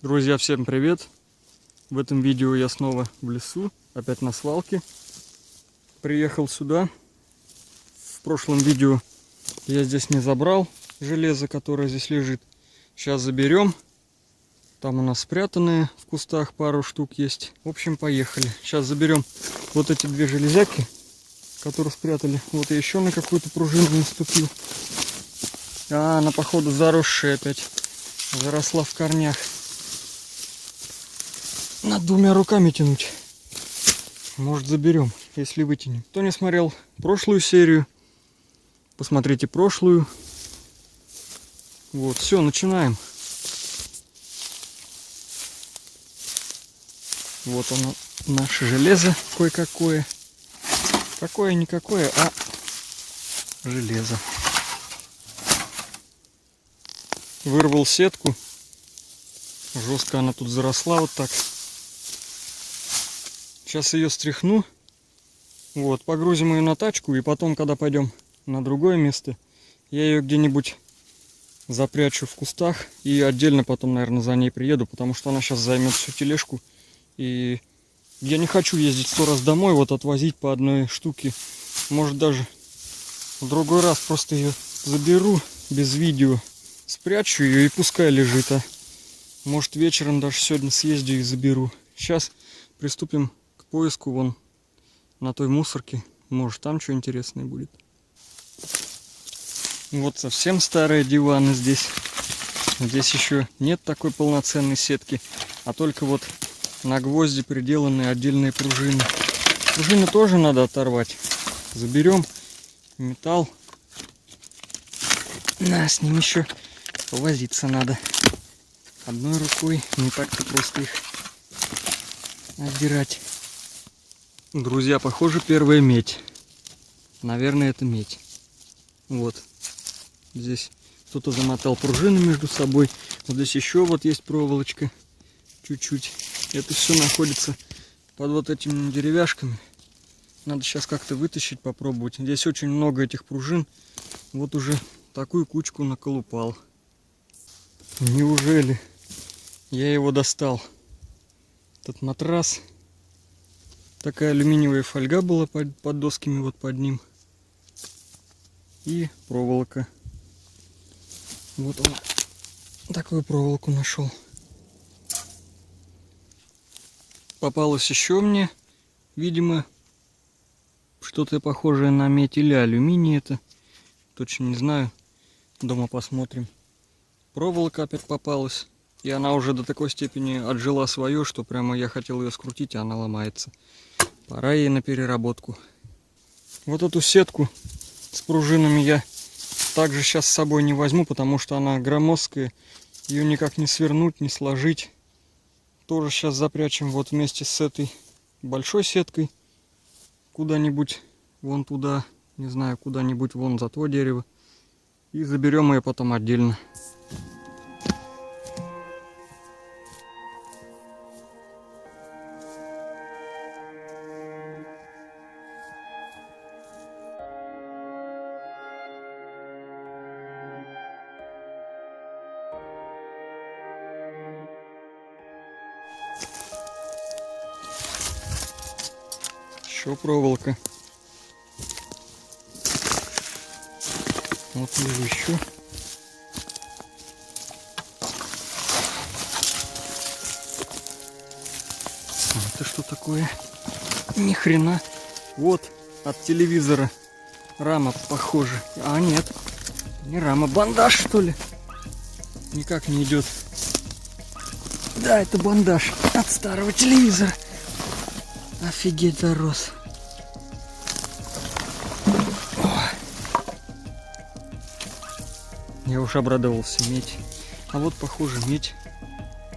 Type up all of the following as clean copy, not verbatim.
Друзья, всем привет! В этом видео я снова в лесу, опять на свалке. Приехал сюда. В прошлом видео я здесь не забрал железо, которое здесь лежит. Сейчас заберем. Там у нас спрятанные в кустах пару штук есть. В общем, поехали. Сейчас заберем вот эти две железяки, которые спрятали. Вот я еще на какую-то пружину наступил. А, она походу заросшая опять. Заросла в корнях. Надо двумя руками тянуть. Может, заберем, если вытянем. Кто не смотрел прошлую серию, посмотрите прошлую. Вот, все, начинаем. Вот оно, наше железо кое-какое. Какое-никакое, а железо. Вырвал сетку. Жестко она тут заросла вот так. Сейчас ее стряхну. Вот, погрузим ее на тачку. И потом, когда пойдем на другое место, я ее где-нибудь запрячу в кустах. И отдельно потом, наверное, за ней приеду. Потому что она сейчас займет всю тележку. И я не хочу ездить 100 раз домой, вот отвозить по одной штуке. Может, даже в другой раз просто ее заберу без видео. Спрячу ее и пускай лежит. А может, вечером даже сегодня съезди и заберу. Сейчас приступим к поиску вон на той мусорке. Может, там что интересное будет. Вот совсем старые диваны здесь. Здесь еще нет такой полноценной сетки, а только вот на гвозди приделаны отдельные пружины. Пружины тоже надо оторвать. Заберем металл. С ним еще повозиться надо. Одной рукой не так-то просто их отдирать. Друзья, похоже, первая медь. Наверное, это медь. Вот. Здесь кто-то замотал пружины между собой. Вот здесь еще вот есть проволочка. Чуть-чуть. Это все находится под вот этими деревяшками. Надо сейчас как-то вытащить, попробовать. Здесь очень много этих пружин. Вот уже такую кучку наколупал. Неужели? Я его достал. Этот матрас. Такая алюминиевая фольга была под досками, вот под ним. И проволока. Вот он. Такую проволоку нашел. Попалось еще мне, видимо, что-то похожее на медь или алюминий это. Точно не знаю. Дома посмотрим. Проволока опять попалась. И она уже до такой степени отжила свое, что прямо я хотел ее скрутить, а она ломается. Пора ей на переработку. Вот эту сетку с пружинами я также сейчас с собой не возьму, потому что она громоздкая. Ее никак не свернуть, не сложить. Тоже сейчас запрячем вот вместе с этой большой сеткой. Куда-нибудь вон туда, не знаю, куда-нибудь вон за то дерево. И заберем ее потом отдельно. Еще проволока. Вот вижу еще. Это что такое? Ни хрена. Вот от телевизора рама похожа. А нет, не рама, бандаж что ли? Никак не идет. Да, это бандаж от старого телевизора. Офигеть, зарос. Я уж обрадовался, медь. А вот похоже медь.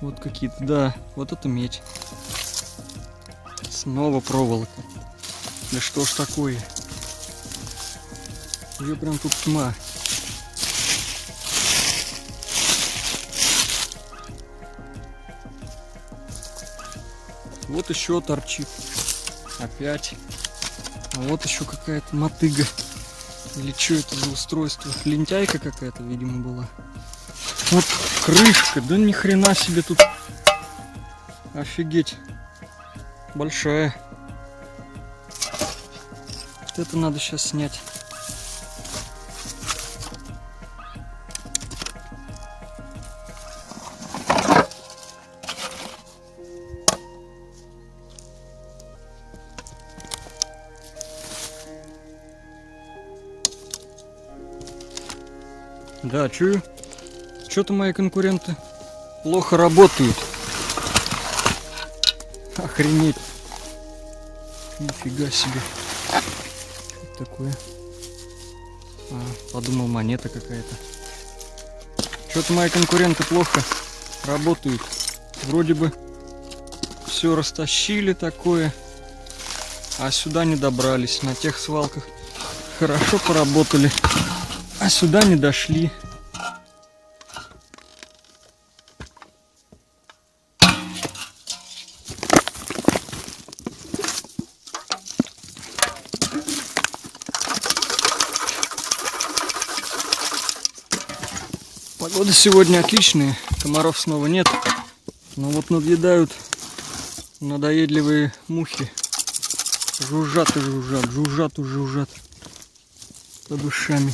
Вот какие-то, да, вот это медь. Снова проволока. Да что ж такое? Ее прям тут тьма. Вот еще торчит. Опять. А вот еще какая-то мотыга. Или что это за устройство? Лентяйка какая-то, видимо, была. Вот крышка. Да ни хрена себе тут Офигеть. Большая. Вот это надо сейчас снять. Да, чую. Что-то мои конкуренты плохо работают. Охренеть. Нифига себе. Что такое? Подумал, монета какая-то. Что-то мои конкуренты плохо работают. Вроде бы все растащили такое, а сюда не добрались. На тех свалках хорошо поработали, а сюда не дошли. Погода сегодня отличная, комаров снова нет, но вот надъедают надоедливые мухи. Жужжат и жужжат, жужжат и жужжат под ушами.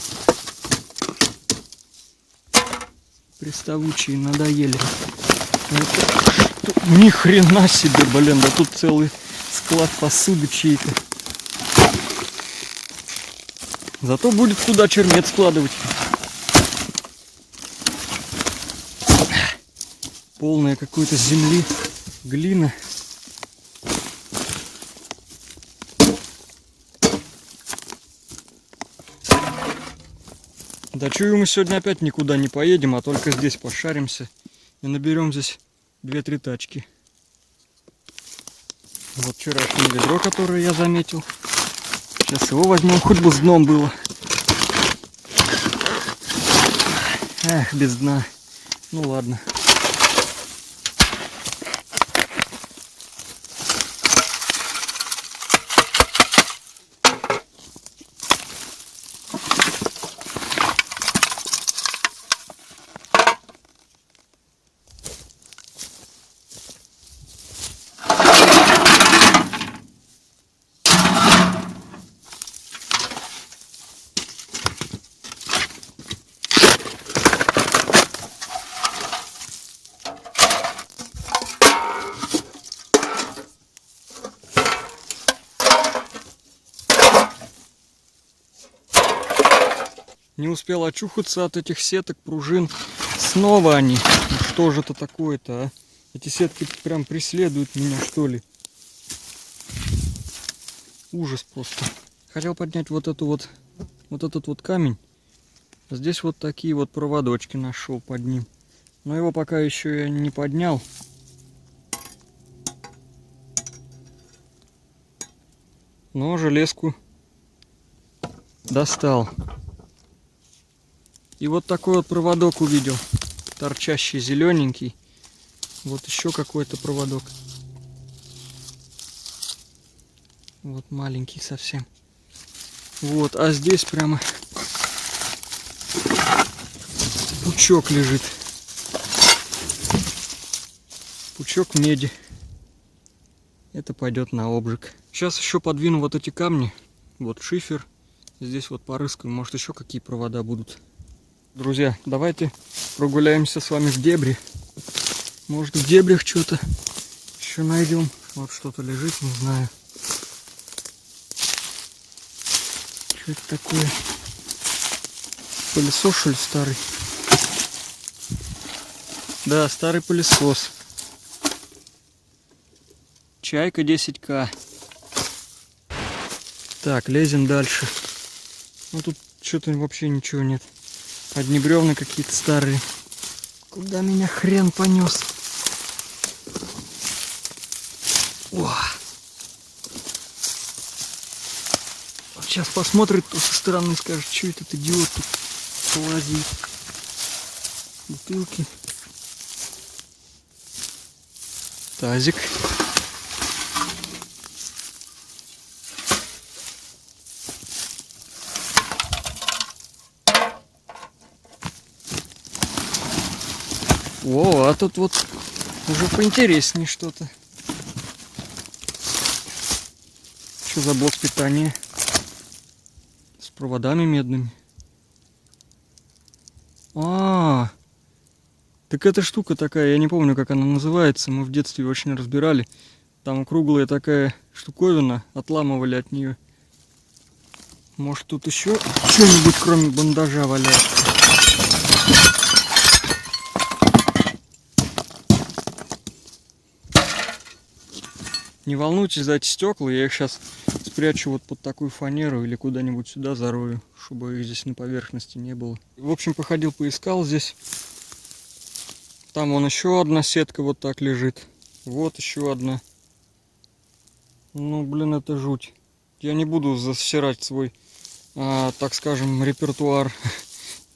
Приставучие надоели. Ни хрена себе, блин, да тут целый склад посуды чьей-то. Зато будет куда чермет складывать. Полная какой-то земли, глина. Да чую, мы сегодня опять никуда не поедем, а только здесь пошаримся и наберем здесь 2-3 тачки. Вот вчерашнее ведро, которое я заметил. Сейчас его возьмем, хоть бы с дном было. Эх, без дна. Ну ладно. Не успел очухаться от этих сеток, пружин. Снова они. Ну что же это такое-то, а? Эти сетки прям преследуют меня, что ли? Ужас просто. Хотел поднять вот этот вот камень. А здесь вот такие вот проводочки нашел под ним. Но его пока еще я не поднял. Но железку достал. И вот такой вот проводок увидел, торчащий, зелененький. Вот еще какой-то проводок. Вот маленький совсем. Вот, а здесь прямо пучок лежит. Пучок меди. Это пойдет на обжиг. Сейчас еще подвину вот эти камни. Вот шифер. Здесь вот порыскаю, может еще какие провода будут. Друзья, давайте прогуляемся с вами в дебри. Может, в дебрях что-то еще найдем. Вот что-то лежит, не знаю. Что это такое? Пылесос, что ли, старый? Да, старый пылесос. Чайка 10К. Так, лезем дальше. Ну тут что-то вообще ничего нет. Одни бревна какие-то старые. Куда меня хрен понес? О! Вот сейчас посмотрит кто со стороны и скажет, что этот идиот тут полазит. Бутылки. Тазик. О, а тут вот Уже поинтереснее что-то. Что за блок питания? С проводами медными. Так эта штука такая, я не помню, как она называется. Мы в детстве очень разбирали. Там круглая такая штуковина, отламывали от нее. Может, тут еще что-нибудь кроме бандажа валяется? Не волнуйтесь за эти стекла, я их сейчас спрячу вот под такую фанеру или куда-нибудь сюда зарою, чтобы их здесь на поверхности не было. В общем, походил, поискал здесь. Там вон еще одна сетка вот так лежит. Вот еще одна. Ну, блин, это жуть. Я не буду засирать свой, так скажем, репертуар,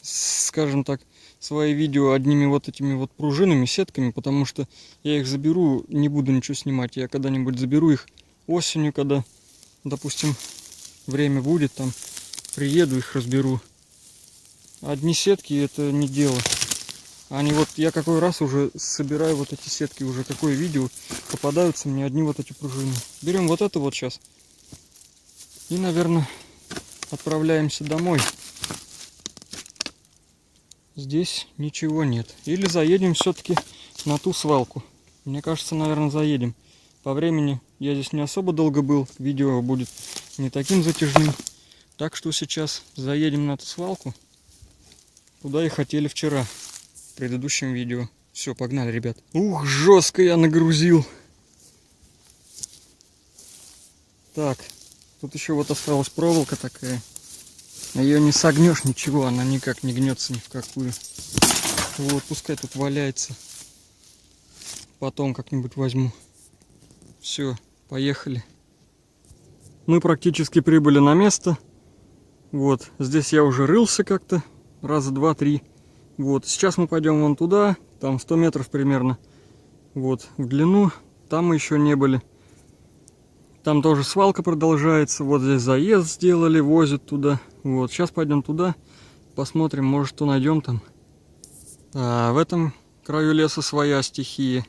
скажем так, свои видео одними вот этими вот пружинами, сетками, потому что я их заберу, не буду ничего снимать. Я когда-нибудь заберу их осенью, когда, допустим, время будет, там, приеду, их разберу. Одни сетки это не дело. Они вот, я какой раз уже собираю вот эти сетки, уже какое видео, попадаются мне одни вот эти пружины. Берем вот это вот сейчас. И, наверное, отправляемся домой. Здесь ничего нет. Или заедем все-таки на ту свалку. Мне кажется, наверное, заедем. По времени я здесь не особо долго был. Видео будет не таким затяжным. Так что сейчас заедем на ту свалку, куда и хотели вчера, в предыдущем видео. Все, погнали, ребят. Ух, жестко я нагрузил. Так, тут еще вот осталась проволока такая. Ее не согнешь ничего, она никак не гнется ни в какую. Вот, пускай тут валяется. Потом как-нибудь возьму. Все, поехали. Мы практически прибыли на место. Вот, здесь я уже рылся как-то. Раза два-три. Вот, сейчас мы пойдем вон туда. Там 100 метров примерно. Вот, в длину. Там мы еще не были. Там тоже свалка продолжается. Вот здесь заезд сделали, возят туда. Вот, сейчас пойдем туда, посмотрим, может, что найдем там. А в этом краю леса своя стихия.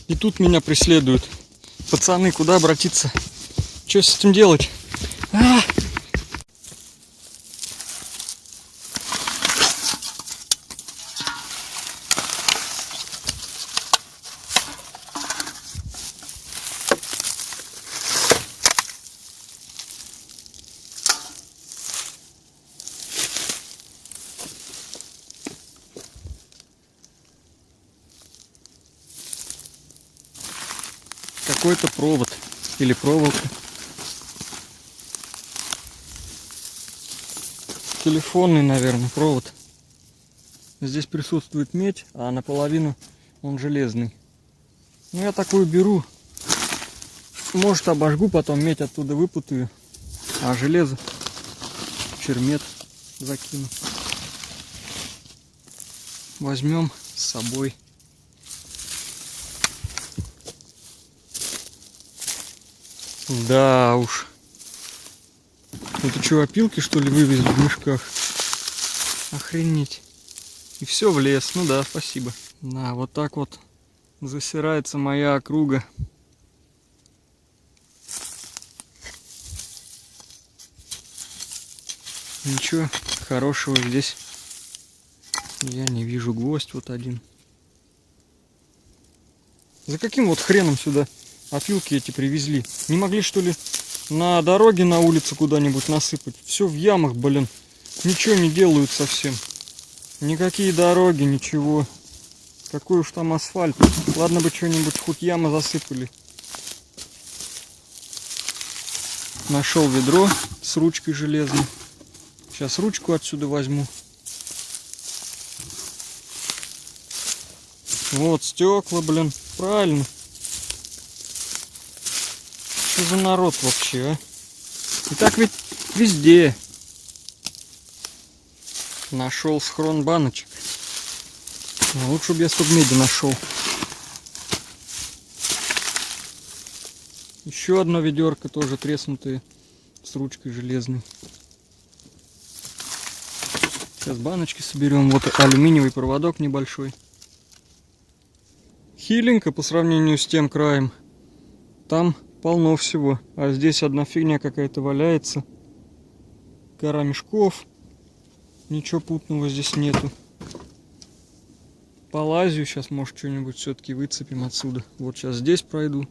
И тут меня преследуют. Пацаны, куда обратиться? Что с этим делать? Какой-то провод или проволока. Телефонный, наверное, провод. Здесь присутствует медь, а наполовину он железный. Ну, я такую беру. Может, обожгу, потом медь оттуда выпутаю, а железо чермет закину. Возьмем с собой. Да уж. Это что, опилки, что ли, вывезли в мешках? Охренеть. И все в лес. Ну да, спасибо. Да, вот так вот засирается моя округа. Ничего хорошего здесь я не вижу. Гвоздь вот один. За каким вот хреном сюда опилки эти привезли? Не могли, что ли, на дороге, на улице куда-нибудь насыпать? Все в ямах, блин. Ничего не делают совсем. Никакие дороги, ничего. Какой уж там асфальт. Ладно бы что-нибудь, хоть ямы засыпали. Нашел ведро с ручкой железной. Сейчас ручку отсюда возьму. Вот стекла, блин. Правильно. Что за народ вообще, а? И так ведь везде. Нашел схрон баночек. А лучше бы я столько меди нашел. Еще одно ведерко тоже треснутое с ручкой железной. Сейчас баночки соберем. Вот алюминиевый проводок небольшой. Хиленько по сравнению с тем краем. Там полно всего. А здесь одна фигня какая-то валяется. Гора мешков. Ничего путного здесь нету. Полазю. Сейчас, может, что-нибудь все-таки выцепим отсюда. Вот сейчас здесь пройду.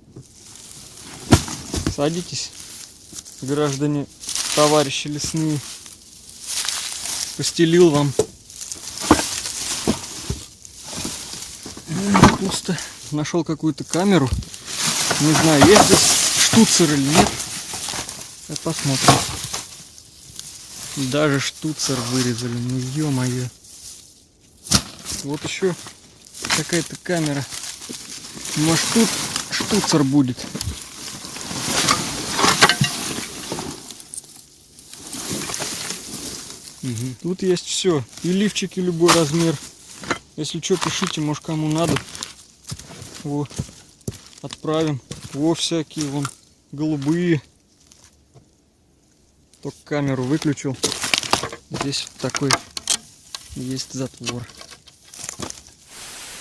Садитесь, граждане, товарищи лесные. Постелил вам. Пусто. Нашел какую-то камеру. Не знаю, есть здесь штуцер или нет. Сейчас посмотрим. Даже штуцер вырезали. Ну ё-моё. Вот еще какая-то камера. Может, тут штуцер будет. Угу. Тут есть все. И лифчики любой размер. Если что, пишите, может, кому надо. Вот. Отправим. Во, всякие вон голубые. Только камеру выключил. Здесь вот такой есть затвор.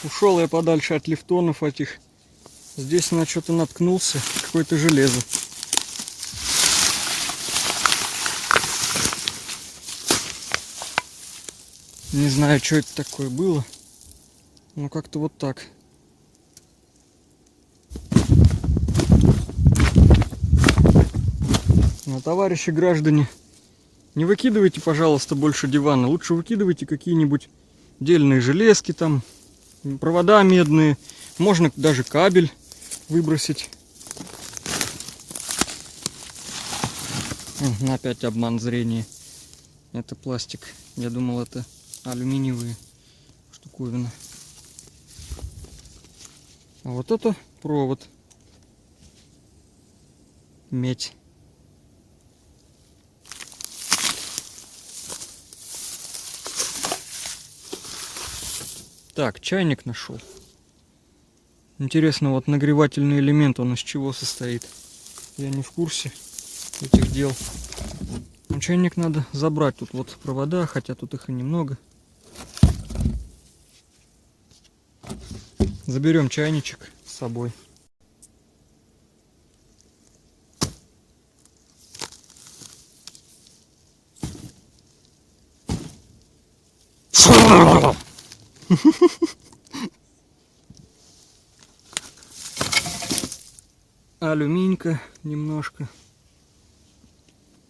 Ушел я подальше от лифтонов этих. Здесь на что-то наткнулся. Какое-то железо. Не знаю, что это такое было. Но как-то вот так. Но, товарищи граждане, не выкидывайте, пожалуйста, больше дивана. Лучше выкидывайте какие-нибудь дельные железки там, провода медные. Можно даже кабель выбросить. Опять обман зрения. Это пластик. Я думал, это алюминиевые штуковины. А вот это провод. Медь. Так, чайник нашел. Интересно, вот нагревательный элемент, он из чего состоит? Я не в курсе этих дел. Но чайник надо забрать. Тут вот провода, хотя тут их и немного. Заберем чайничек с собой. Алюминька немножко.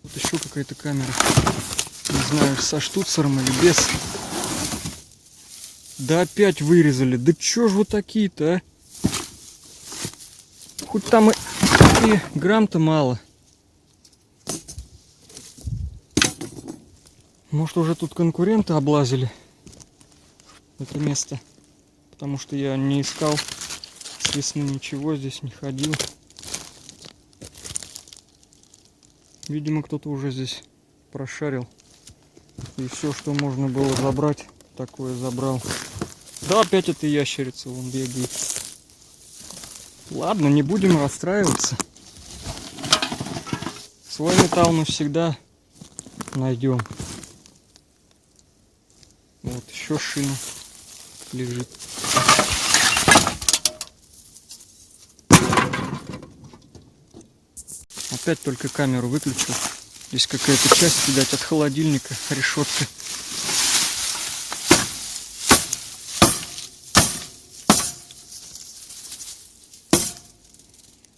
Вот еще какая-то камера. Не знаю, со штуцером или без. Да опять вырезали. Да чё ж вы такие-то, а? Хоть там и грамм-то мало. Может, уже тут конкуренты облазили это место. Потому что я не искал с весны ничего, здесь не ходил. Видимо, кто-то уже здесь прошарил. И все, что можно было забрать, такое забрал. Да, опять эта ящерица вон бегает. Ладно, не будем расстраиваться. Свой металл мы всегда найдем. Вот еще шина лежит. Опять только камеру выключил. Здесь какая-то часть, видать, от холодильника, решетка.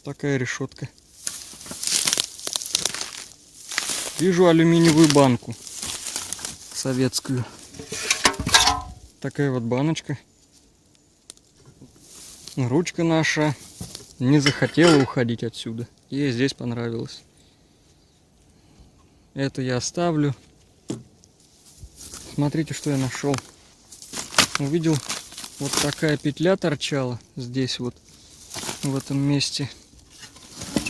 Такая решетка. Вижу алюминиевую банку советскую. Такая вот баночка. Ручка наша не захотела уходить отсюда. Ей здесь понравилось. Это я оставлю. Смотрите, что я нашел. Увидел, вот такая петля торчала здесь вот, в этом месте.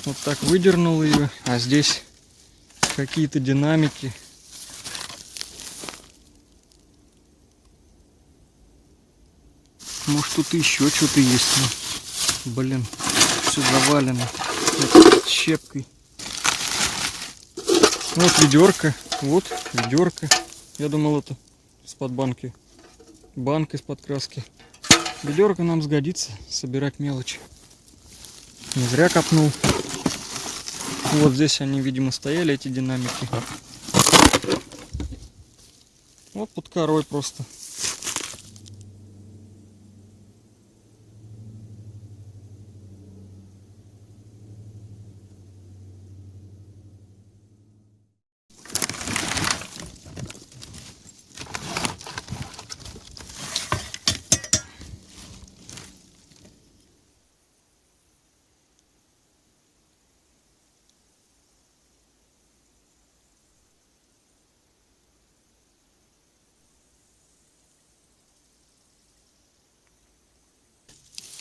Вот так выдернул ее, а здесь какие-то динамики. Может, тут еще что-то есть. Но, блин, все завалено щепкой. Вот ведерко. Вот ведерко. Я думал, это из-под банки. Банка из-под краски. Ведерко нам сгодится собирать мелочь. Не зря копнул. Вот здесь они, видимо, стояли, эти динамики. Вот под корой просто.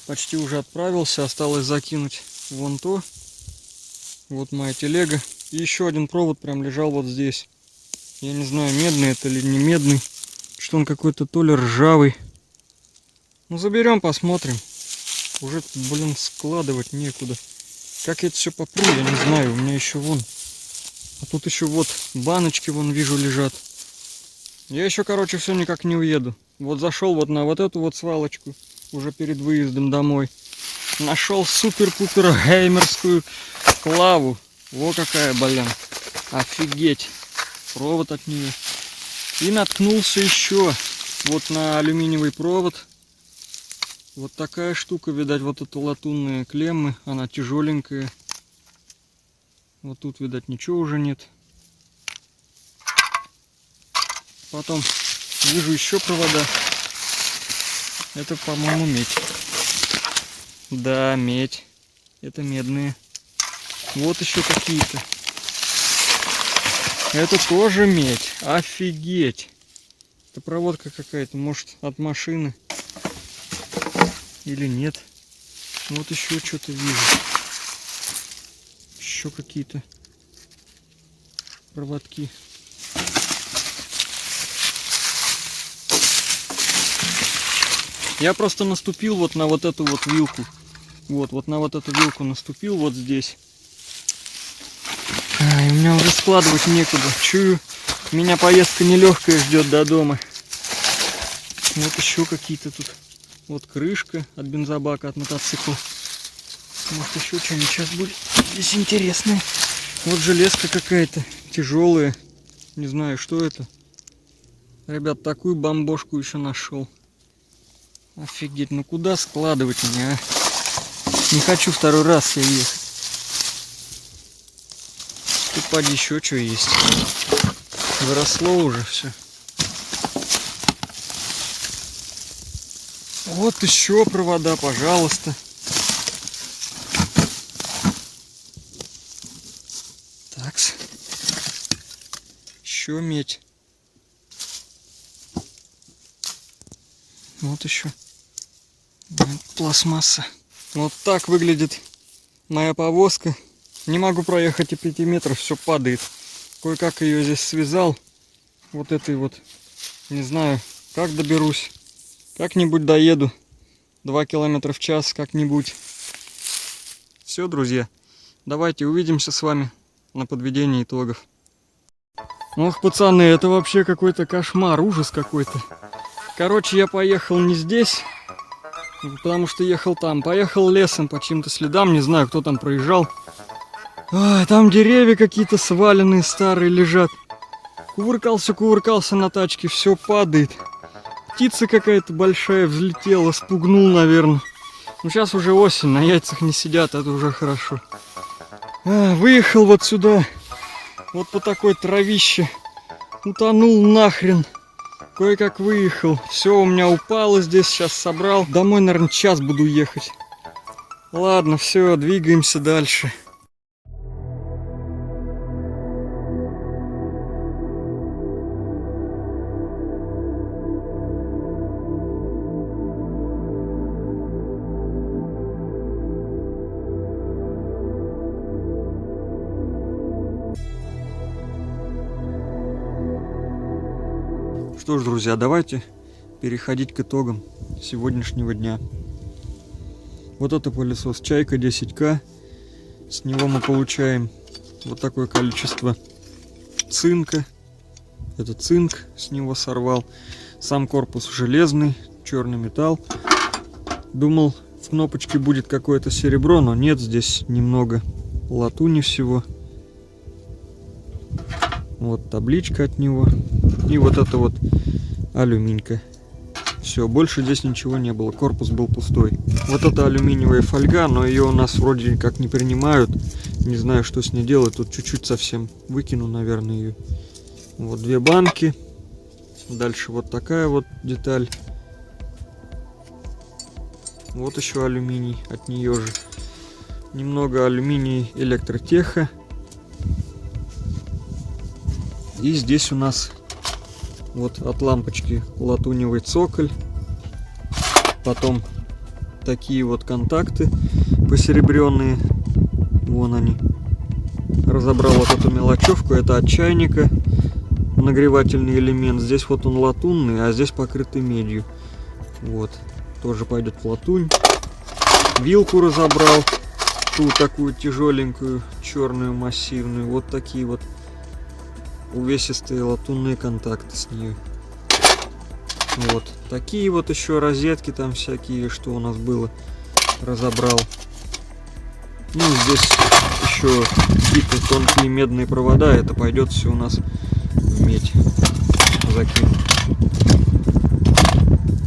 Почти уже отправился, осталось закинуть вон то. Вот моя телега. И еще один провод прям лежал вот здесь. Я не знаю, медный это или не медный. Что он какой-то то ли ржавый. Ну заберем, посмотрим. Уже, блин, складывать некуда. Как я это все попру, я не знаю. У меня еще вон. А тут еще вот баночки вон вижу лежат. Я еще, короче, все никак не уеду. Вот зашел вот на вот эту вот свалочку. Уже перед выездом домой. Нашел супер-пупер геймерскую клаву. Во какая, блин. Офигеть. Провод от нее. И наткнулся еще вот на алюминиевый провод. Вот такая штука, видать, вот это латунные клеммы. Она тяжеленькая. Вот тут, видать, ничего уже нет. Потом вижу еще провода. Это, по-моему, медь. Да, медь. Это медные. Вот еще какие-то. Это тоже медь. Офигеть. Это проводка какая-то. Может, от машины. Или нет. Вот еще что-то вижу. Еще какие-то проводки. Я просто наступил вот на вот эту вот вилку. Вот на вот эту вилку наступил вот здесь. И у меня уже складывать некуда. Чую, меня поездка нелегкая ждет до дома. Вот еще какие-то тут. Вот крышка от бензобака, от мотоцикла. Может еще что-нибудь сейчас будет здесь интересное. Вот железка какая-то тяжелая. Не знаю, что это. Ребят, такую бомбошку еще нашел. Офигеть, ну куда складывать меня, а? Не хочу второй раз я ехать. Тут поди еще что есть. Выросло уже все. Вот еще провода, пожалуйста. Такс. Еще медь. Вот еще. Пластмасса. Вот так выглядит моя повозка. Не могу проехать и 5 метров, все падает. Кое-как ее здесь связал. Вот этой вот. Не знаю, как доберусь. Как-нибудь доеду. 2 километра в час как-нибудь. Все, друзья. Давайте увидимся с вами на подведении итогов. Ох, пацаны, это вообще какой-то кошмар, ужас какой-то. Короче, я поехал не здесь, потому что ехал там. Поехал лесом по чьим-то следам, не знаю, кто там проезжал. Ой, там деревья какие-то сваленные, старые лежат. Кувыркался на тачке, все падает. Птица какая-то большая взлетела, спугнул, наверное. Ну, сейчас уже осень, на яйцах не сидят, это уже хорошо. Выехал вот сюда, вот по такой травище. Утонул нахрен. Кое-как выехал. Все у меня упало здесь, сейчас собрал. Домой, наверное, час буду ехать. Ладно, все, двигаемся дальше. Что ж, друзья, давайте переходить к итогам сегодняшнего дня. Вот это пылесос Чайка 10К. С него мы получаем вот такое количество цинка, Это цинк, с него сорвал. Сам корпус железный, черный металл. Думал, в кнопочке будет какое-то серебро, но нет, здесь немного латуни всего. Вот табличка от него. И вот это вот алюминька. Все, больше здесь ничего не было. Корпус был пустой. Вот это алюминиевая фольга, но ее у нас вроде как не принимают. Не знаю, что с ней делать. Тут чуть-чуть совсем выкину, наверное, ее. Вот 2 банки. Дальше вот такая вот деталь. Вот еще алюминий от нее же. Немного алюминий электротеха. И здесь у нас вот от лампочки латуневый цоколь. Потом такие вот контакты посеребренные. Вон они. Разобрал вот эту мелочевку. Это от чайника. Нагревательный элемент. Здесь вот он латунный, а здесь покрытый медью. Вот. Тоже пойдет в латунь. Вилку разобрал. Ту такую тяжеленькую, черную, массивную. Вот такие вот увесистые латунные контакты с нее. Вот. Такие вот еще розетки там всякие, что у нас было. Разобрал. Ну, здесь еще какие-то тонкие медные провода. Это пойдет все у нас в медь. Закину.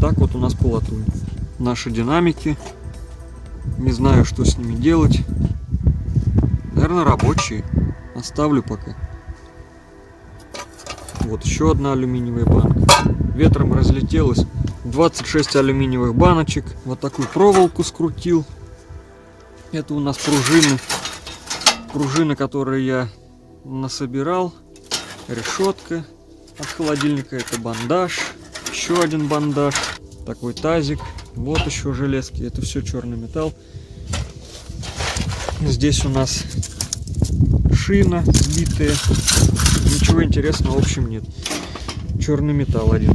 Так вот у нас по латуни. Наши динамики. Не знаю, что с ними делать. Наверное, рабочие. Оставлю пока. Вот еще одна алюминиевая банка. Ветром разлетелась. 26 алюминиевых баночек. Вот такую проволоку скрутил. Это у нас пружины. Пружины, которые я насобирал. Решетка от холодильника. Это бандаж. Еще один бандаж. Такой тазик. Вот еще железки. Это все черный металл. Здесь у нас шина сбитая. Ничего интересного в общем нет. Черный металл один.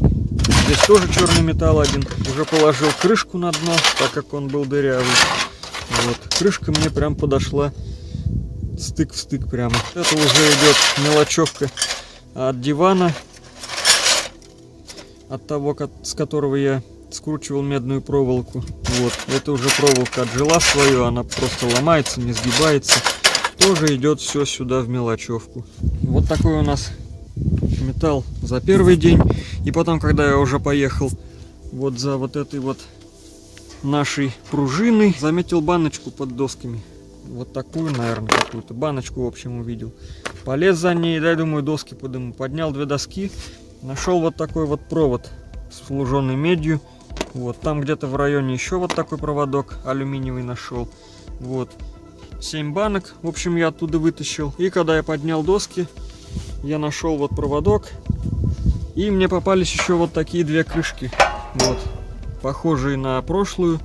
Здесь тоже черный металл один. Уже положил крышку на дно, так как он был дырявый. Вот. Крышка мне прям подошла стык в стык прямо. Это уже идет мелочевка от дивана. От того, с которого я скручивал медную проволоку. Вот. Это уже проволока отжила свою. Она просто ломается, не сгибается. Тоже идет все сюда в мелочевку. Вот такой у нас металл за первый день. И потом, когда я уже поехал вот за вот этой вот нашей пружиной, заметил баночку под досками. Вот такую, наверное, какую-то баночку, в общем, увидел. Полез за ней, дай, думаю, доски подыму. Поднял 2 доски. Нашел вот такой вот провод с луженой медью. Вот там где-то в районе еще вот такой проводок алюминиевый нашел. Вот 7 банок, в общем, я оттуда вытащил. И когда я поднял доски, я нашел вот проводок. И мне попались еще вот такие 2 крышки. Вот, похожие на прошлую.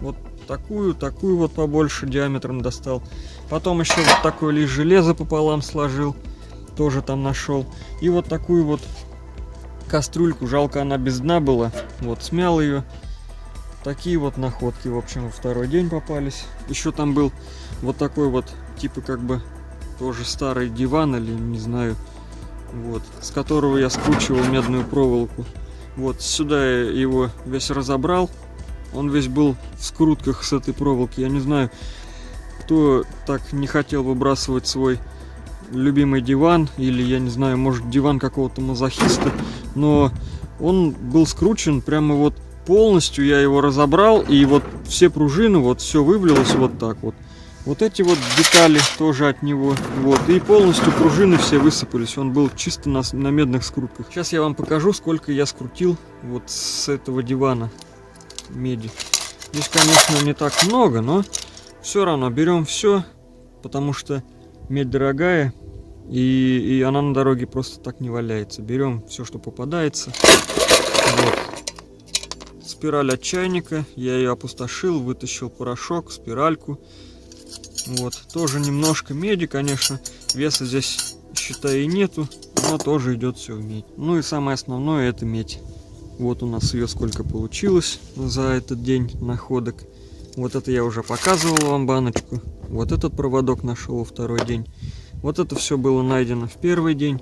Вот такую вот побольше диаметром достал. Потом еще вот такой лист железа пополам сложил. Тоже там нашел. И вот такую вот кастрюльку. Жалко, она без дна была. Вот, смял ее. Такие вот находки, в общем, во второй день попались. Еще там был вот такой вот, типа как бы тоже старый диван или не знаю. Вот, с которого я скручивал медную проволоку. Вот, сюда я его весь разобрал. Он весь был в скрутках с этой проволоки. Я не знаю, кто так не хотел выбрасывать свой любимый диван. Или, я не знаю, может, диван какого-то мазохиста. Но он был скручен прямо вот полностью. Я его разобрал. И вот все пружины, вот все вывалилось вот так вот. Вот эти вот детали тоже от него. Вот. И полностью пружины все высыпались. Он был чисто на медных скрутках. Сейчас я вам покажу, сколько я скрутил вот с этого дивана меди. Здесь, конечно, не так много, но все равно берем все, потому что медь дорогая. И она на дороге просто так не валяется. Берем все, что попадается. Вот. Спираль от чайника. Я ее опустошил, вытащил порошок, спиральку. Вот, тоже немножко меди, конечно, веса здесь, считай, и нету, но тоже идет все в медь. Ну и самое основное — это медь. Вот у нас ее сколько получилось за этот день находок. Вот это я уже показывал вам баночку. Вот этот проводок нашел во второй день. Вот это все было найдено в первый день.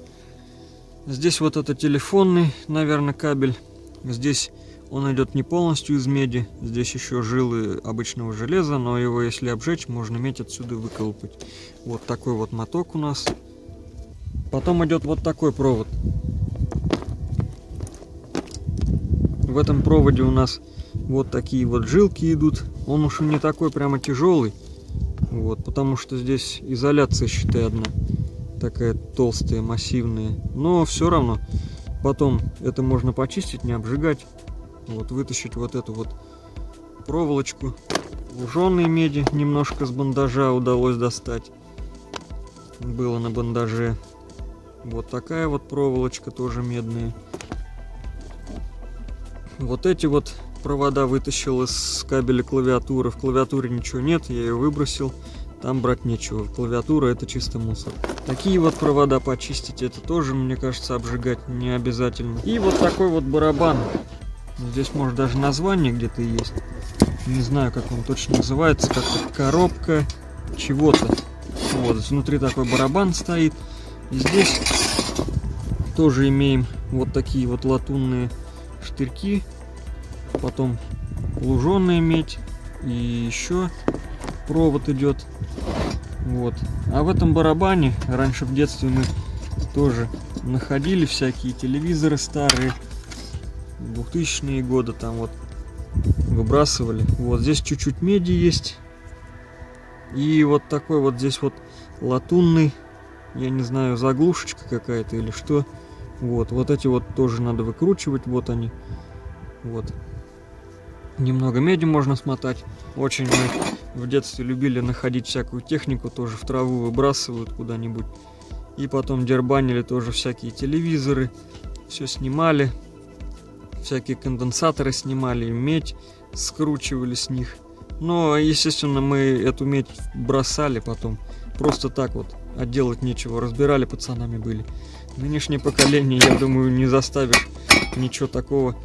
Здесь вот это телефонный, наверное, кабель. Здесь он идет не полностью из меди. Здесь еще жилы обычного железа, но его если обжечь, можно медь отсюда выколупать. Вот такой вот моток у нас. Потом идет вот такой провод. В этом проводе у нас вот такие вот жилки идут. Он уж не такой прямо тяжелый. Вот, потому что здесь изоляция, считай, одна. Такая толстая, массивная. Но все равно потом это можно почистить, не обжигать. Вот, вытащить вот эту вот проволочку. Луженой меди немножко с бандажа удалось достать. Было на бандаже. Вот такая вот проволочка тоже медная. Вот эти вот провода вытащил из кабеля клавиатуры. В клавиатуре ничего нет, я ее выбросил. Там брать нечего. Клавиатура это чисто мусор. Такие вот провода почистить, это тоже, мне кажется, обжигать не обязательно. И вот такой вот барабан. Здесь может даже название где-то есть. Не знаю, как он точно называется. Как-то коробка чего-то. Вот, внутри такой барабан стоит. И здесь тоже имеем вот такие вот латунные штырьки. Потом луженая медь. И еще провод идет. Вот. А в этом барабане раньше в детстве мы тоже находили всякие телевизоры старые, 2000-е годы там вот выбрасывали. Вот здесь чуть-чуть меди есть. И вот такой вот здесь вот латунный, я не знаю, заглушечка какая-то или что. Вот эти вот тоже надо выкручивать, вот они. Вот. Немного меди можно смотать. Очень мы в детстве любили находить всякую технику, тоже в траву выбрасывают куда-нибудь. И потом дербанили тоже всякие телевизоры. Все снимали. Всякие конденсаторы снимали, медь скручивали с них. Но, естественно, мы эту медь бросали потом. Просто так вот, а делать нечего. Разбирали, пацанами были. Нынешнее поколение, я думаю, не заставишь ничего такого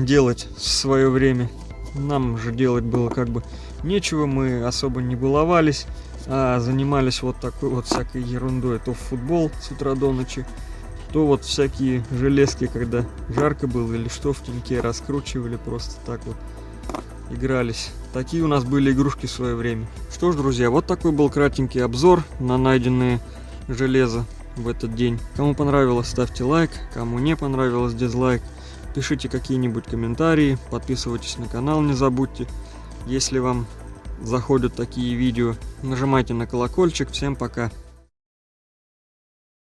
делать в свое время. Нам же делать было как бы нечего, мы особо не баловались, а занимались вот такой вот всякой ерундой. То в футбол с утра до ночи, то вот всякие железки, когда жарко было или что, в теньке раскручивали, просто так вот игрались. Такие у нас были игрушки в свое время. Что ж, друзья, вот такой был кратенький обзор на найденное железо в этот день. Кому понравилось, ставьте лайк, кому не понравилось, дизлайк. Пишите какие-нибудь комментарии, подписывайтесь на канал, не забудьте. Если вам заходят такие видео, нажимайте на колокольчик. Всем пока!